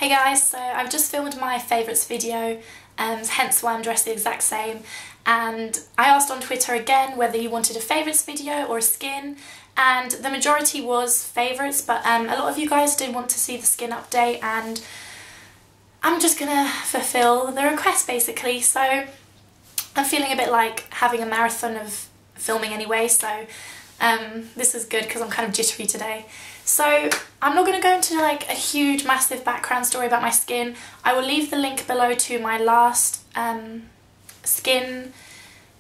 Hey guys, so I've just filmed my favourites video, hence why I'm dressed the exact same, and I asked on Twitter again whether you wanted a favourites video or a skin, and the majority was favourites, but a lot of you guys did want to see the skin update, and I'm just gonna fulfill the request basically. So I'm feeling a bit like having a marathon of filming anyway, so this is good because I'm kind of jittery today. So I'm not going to go into like a huge massive background story about my skin. I will leave the link below to my last skin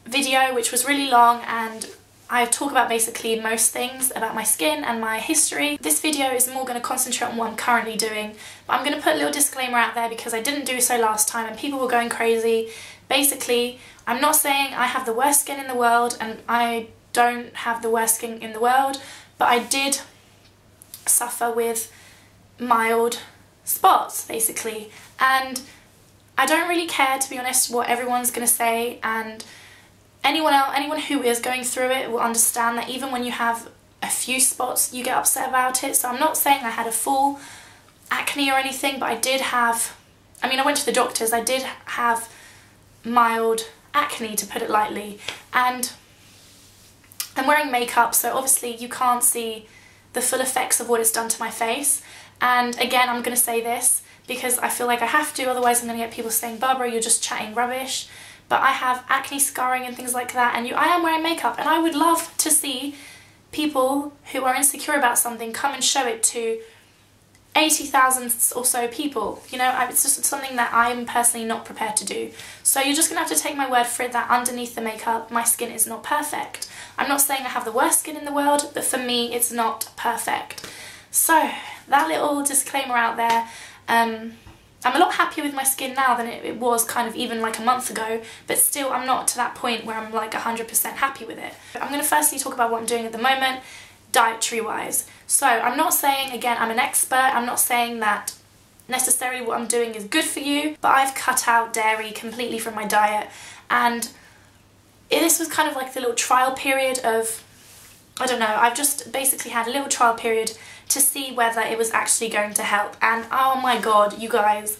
video, which was really long, and I talk about basically most things about my skin and my history. This video is more going to concentrate on what I'm currently doing, but I'm going to put a little disclaimer out there because I didn't do so last time and people were going crazy. Basically, I'm not saying I have the worst skin in the world, and I don't have the worst skin in the world, but I did suffer with mild spots basically, and I don't really care, to be honest, what everyone's gonna say, and anyone who is going through it will understand that even when you have a few spots you get upset about it. So I'm not saying I had a full acne or anything, but I did have, I went to the doctors, I did have mild acne, to put it lightly, and I'm wearing makeup, so obviously you can't see the full effects of what it's done to my face. And again, I'm going to say this because I feel like I have to, otherwise I'm going to get people saying, Barbara, you're just chatting rubbish. But I have acne scarring and things like that, and I am wearing makeup, and I would love to see people who are insecure about something come and show it to 80,000 or so people. You know, it's just something that I'm personally not prepared to do. So you're just going to have to take my word for it that underneath the makeup my skin is not perfect. I'm not saying I have the worst skin in the world, but for me it's not perfect. So that little disclaimer out there. I'm a lot happier with my skin now than it was kind of even like a month ago, but still I'm not to that point where I'm like 100% happy with it. I'm going to firstly talk about what I'm doing at the moment, dietary wise. So I'm not saying, again, I'm an expert, I'm not saying that necessarily what I'm doing is good for you, but I've cut out dairy completely from my diet, and this was kind of like the little trial period of, I don't know, I've just basically had a little trial period to see whether it was actually going to help, and oh my god, you guys,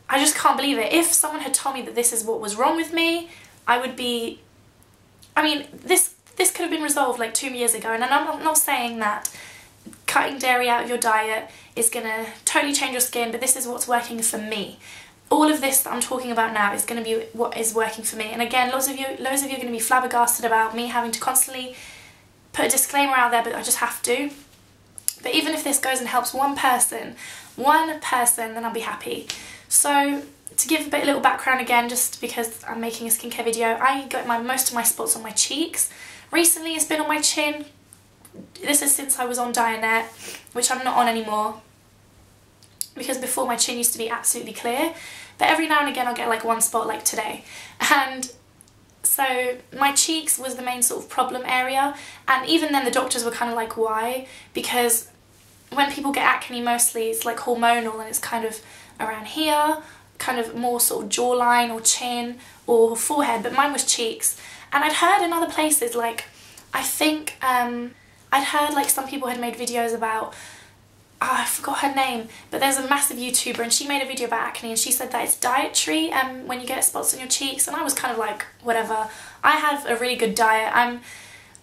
I just can't believe it. If someone had told me that this is what was wrong with me, I would be, this could have been resolved like 2 years ago, and I'm not saying that cutting dairy out of your diet is gonna totally change your skin, but this is what's working for me. All of this that I'm talking about now is going to be what is working for me. And again, loads of you are going to be flabbergasted about me having to constantly put a disclaimer out there, but I just have to. But even if this goes and helps one person, then I'll be happy. So to give a little background again, just because I'm making a skincare video, I got most of my spots on my cheeks. Recently it's been on my chin. This is since I was on Dianet, which I'm not on anymore, because before my chin used to be absolutely clear, but every now and again I'll get like one spot like today. And so my cheeks was the main sort of problem area, and even then the doctors were kind of like, why? Because when people get acne mostly it's like hormonal, and it's kind of around here, kind of more sort of jawline or chin or forehead, but mine was cheeks. And I'd heard in other places, like I think I'd heard like some people had made videos about, I forgot her name, but there's a massive YouTuber and she made a video about acne, and she said that it's dietary when you get spots on your cheeks, and I was kind of like, whatever. I have a really good diet.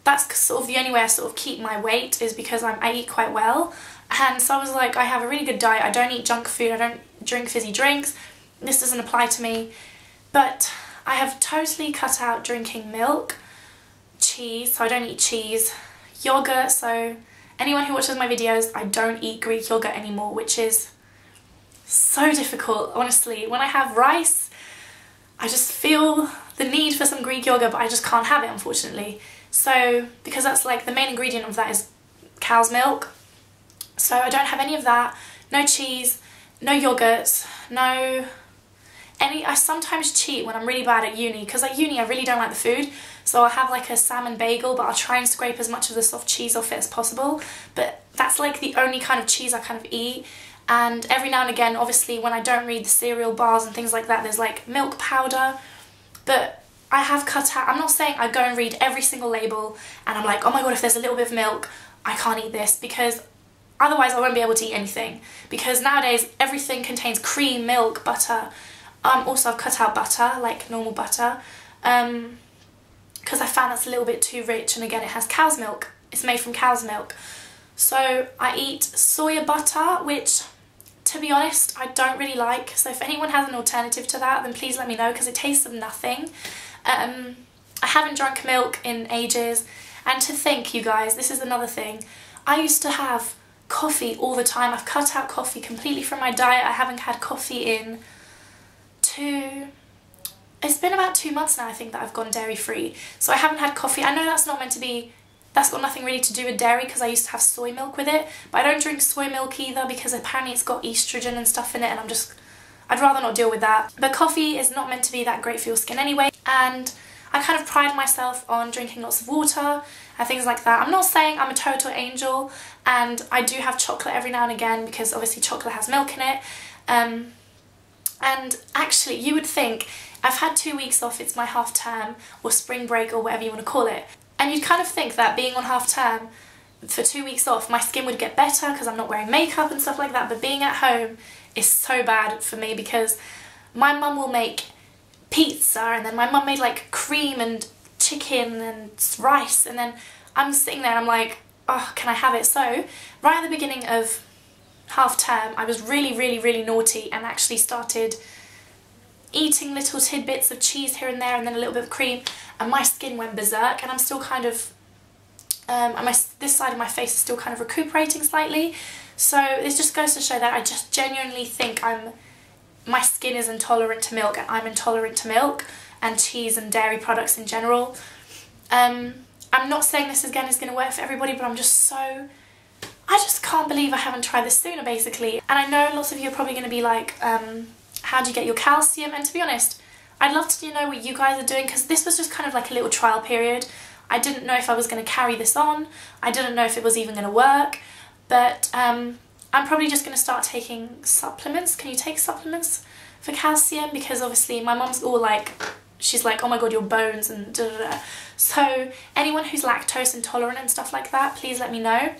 That's sort of the only way I sort of keep my weight, is because I eat quite well, and so I was like, I have a really good diet, I don't eat junk food, I don't drink fizzy drinks, this doesn't apply to me. But I have totally cut out drinking milk, cheese, so I don't eat cheese, yogurt, so anyone who watches my videos, I don't eat Greek yogurt anymore, which is so difficult, honestly. When I have rice, I just feel the need for some Greek yogurt, but I just can't have it, unfortunately. So, because that's like the main ingredient of that is cow's milk. So I don't have any of that, no cheese, no yogurts, I sometimes cheat when I'm really bad at uni, because at uni I really don't like the food, so I'll have like a salmon bagel, but I'll try and scrape as much of the soft cheese off it as possible, but that's like the only kind of cheese I kind of eat. And every now and again, obviously when I don't read the cereal bars and things like that, there's like milk powder, but I have cut out, I'm not saying I go and read every single label and I'm like, oh my god, if there's a little bit of milk, I can't eat this, because Otherwise I won't be able to eat anything, because nowadays everything contains cream, milk, butter. Also I've cut out butter, like normal butter, because I found that's a little bit too rich, and again it has cow's milk. It's made from cow's milk. So I eat soya butter, which to be honest I don't really like, so if anyone has an alternative to that then please let me know, because it tastes of nothing. I haven't drunk milk in ages, and to think, you guys, this is another thing, I used to have coffee all the time. I've cut out coffee completely from my diet. I haven't had coffee in it's been about 2 months now, I think, that I've gone dairy free. So I haven't had coffee. I know that's not meant to be, that's got nothing really to do with dairy, because I used to have soy milk with it, but I don't drink soy milk either because apparently it's got estrogen and stuff in it, and I'd rather not deal with that. But coffee is not meant to be that great for your skin anyway, and I kind of pride myself on drinking lots of water and things like that. I'm not saying I'm a total angel, and I do have chocolate every now and again because obviously chocolate has milk in it. And actually, you would think, I've had 2 weeks off, it's my half term or spring break or whatever you want to call it, and you'd kind of think that being on half term for 2 weeks off my skin would get better because I'm not wearing makeup and stuff like that, but being at home is so bad for me because my mum will make pizza, and then my mum made like cream and chicken and rice, and then I'm sitting there and I'm like, oh, can I have it? So right at the beginning of half term I was really naughty and actually started eating little tidbits of cheese here and there, and then a little bit of cream, and my skin went berserk, and I'm still kind of this side of my face is still kind of recuperating slightly. So this just goes to show that I just genuinely think my skin is intolerant to milk, and I'm intolerant to milk and cheese and dairy products in general. I'm not saying this again is going to work for everybody, but I just can't believe I haven't tried this sooner, basically. And I know lots of you are probably going to be like, how do you get your calcium? And to be honest, I'd love to know what you guys are doing, because this was just kind of like a little trial period. I didn't know if I was going to carry this on. I didn't know if it was even going to work. But I'm probably just going to start taking supplements. Can you take supplements for calcium? Because obviously my mum's all like, she's like, oh my god, your bones and da da da. So anyone who's lactose intolerant and stuff like that, please let me know.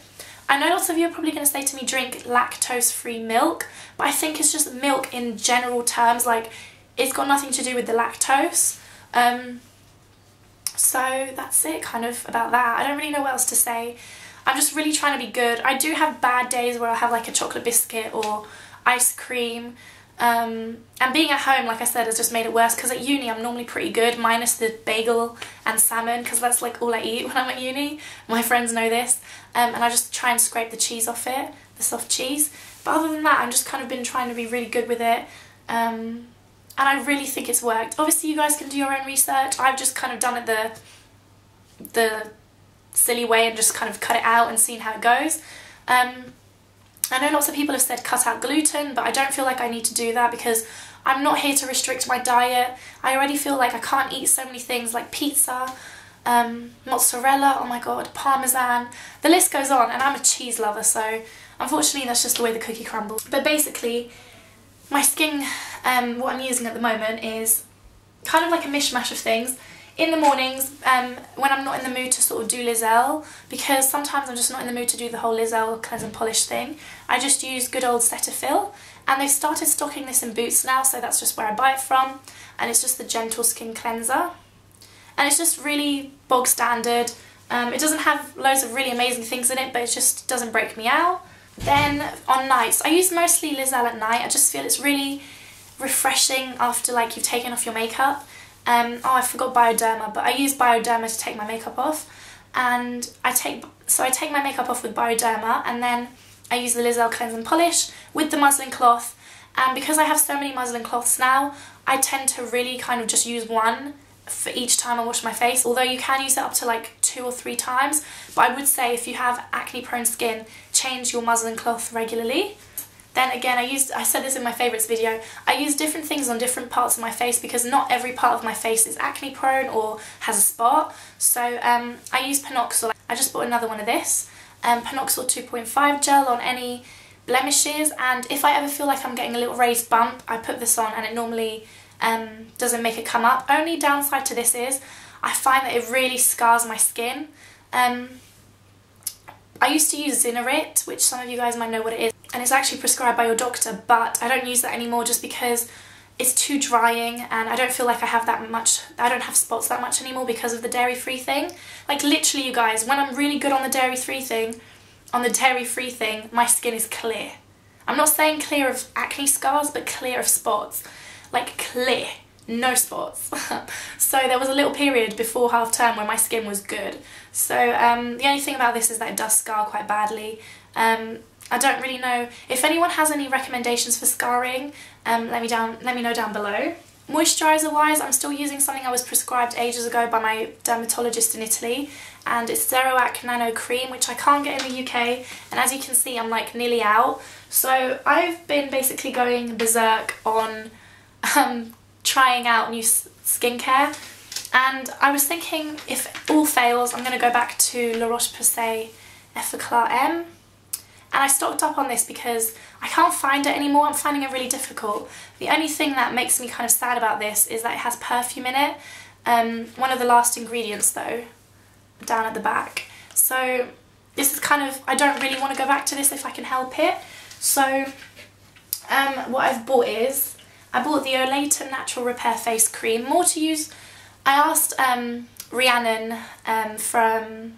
I know lots of you are probably going to say to me, drink lactose-free milk, but I think it's just milk in general terms, like it's got nothing to do with the lactose. So that's it kind of about that. I don't really know what else to say. I'm just really trying to be good. I do have bad days where I'll have like a chocolate biscuit or ice cream. And being at home, like I said, has just made it worse, because at uni I'm normally pretty good, minus the bagel and salmon, because that's like all I eat when I'm at uni. My friends know this. And I just try and scrape the cheese off it, the soft cheese. But other than that, I've just kind of been trying to be really good with it. And I really think it's worked. Obviously you guys can do your own research. I've just kind of done it the silly way and just kind of cut it out and seen how it goes. I know lots of people have said cut out gluten, but I don't feel like I need to do that because I'm not here to restrict my diet. I already feel like I can't eat so many things like pizza, mozzarella, oh my god, parmesan, the list goes on, and I'm a cheese lover, so unfortunately that's just the way the cookie crumbles. But basically, my skin, what I'm using at the moment is kind of like a mishmash of things. In the mornings, when I'm not in the mood to sort of do Lizelle, because sometimes I'm just not in the mood to do the whole Lizelle cleanse and polish thing, I just use good old Cetaphil, and they've started stocking this in Boots now, so that's just where I buy it from, and it's just the Gentle Skin Cleanser, and it's just really bog standard. It doesn't have loads of really amazing things in it, but it just doesn't break me out. Then on nights, I use mostly Lizelle at night. I just feel it's really refreshing after like you've taken off your makeup. Oh, I forgot Bioderma, but I use Bioderma to take my makeup off, and I take my makeup off with Bioderma, and then I use the Lizelle Cleanse and Polish with the muslin cloth. And because I have so many muslin cloths now, I tend to really kind of just use one for each time I wash my face, although you can use it up to like 2 or 3 times, but I would say if you have acne prone skin, change your muslin cloth regularly. Then again, I said this in my favourites video, I use different things on different parts of my face because not every part of my face is acne prone or has a spot. So I use Panoxyl. I just bought another one of this, Panoxyl 2.5 gel on any blemishes, and if I ever feel like I'm getting a little raised bump, I put this on and it normally doesn't make it come up. Only downside to this is I find that it really scars my skin. I used to use Zinnerit, which some of you guys might know what it is, and it's actually prescribed by your doctor, but I don't use that anymore just because it's too drying and I don't feel like I have that much, I don't have spots that much anymore because of the dairy-free thing. Like literally, you guys, when I'm really good on the dairy-free thing, my skin is clear. I'm not saying clear of acne scars, but clear of spots. Like clear, no spots. So there was a little period before half term where my skin was good. So the only thing about this is that it does scar quite badly. I don't really know if anyone has any recommendations for scarring. Let me know down below. Moisturizer wise, I'm still using something I was prescribed ages ago by my dermatologist in Italy, and it's Zeroac Nano Cream, which I can't get in the UK, and as you can see I'm like nearly out. So I've been basically going berserk on trying out new skincare, and I was thinking if all fails I'm going to go back to La Roche-Posay Effaclar M. And I stocked up on this because I can't find it anymore. I'm finding it really difficult. The only thing that makes me kind of sad about this is that it has perfume in it. One of the last ingredients though, down at the back. So this is kind of, I don't really want to go back to this if I can help it. So what I've bought is, I bought the Olaten Natural Repair Face Cream. More to use, I asked Rhiannon from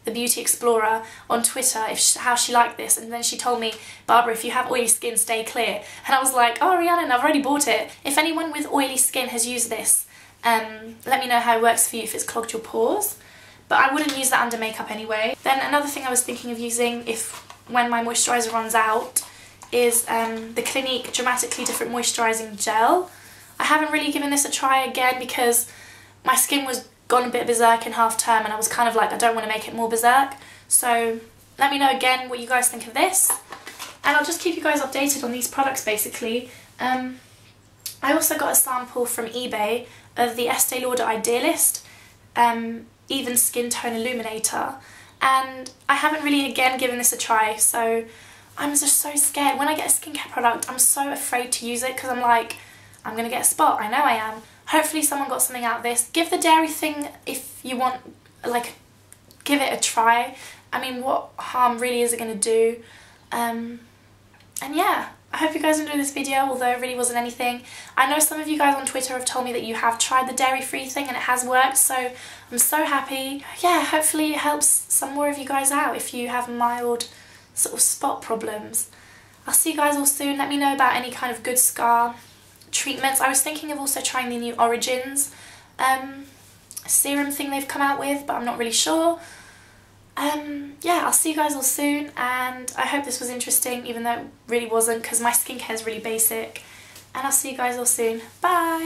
the Beauty Explorer on Twitter how she liked this, and then she told me, Barbara, if you have oily skin, stay clear. And I was like, oh Rhiannon, I've already bought it. If anyone with oily skin has used this, let me know how it works for you if it's clogged your pores. But I wouldn't use that under makeup anyway. Then another thing I was thinking of using when my moisturiser runs out is the Clinique Dramatically Different Moisturizing Gel. I haven't really given this a try again because my skin was gone a bit berserk in half term and I was kind of like, I don't want to make it more berserk. So let me know again what you guys think of this, and I'll just keep you guys updated on these products basically. I also got a sample from eBay of the Estee Lauder Idealist Even Skin Tone Illuminator, and I haven't really again given this a try, so I'm just so scared. When I get a skincare product I'm so afraid to use it because I'm like, I'm gonna get a spot. I know I am. Hopefully someone got something out of this. Give the dairy thing if you want, like, give it a try. I mean, what harm really is it going to do? And yeah, I hope you guys enjoyed this video, although it really wasn't anything. I know some of you guys on Twitter have told me that you have tried the dairy-free thing and it has worked, so I'm so happy. Yeah, hopefully it helps some more of you guys out if you have mild sort of spot problems. I'll see you guys all soon. Let me know about any kind of good scar treatments. I was thinking of also trying the new Origins serum thing they've come out with, but I'm not really sure. Yeah, I'll see you guys all soon, and I hope this was interesting, even though it really wasn't because my skincare is really basic. And I'll see you guys all soon. Bye!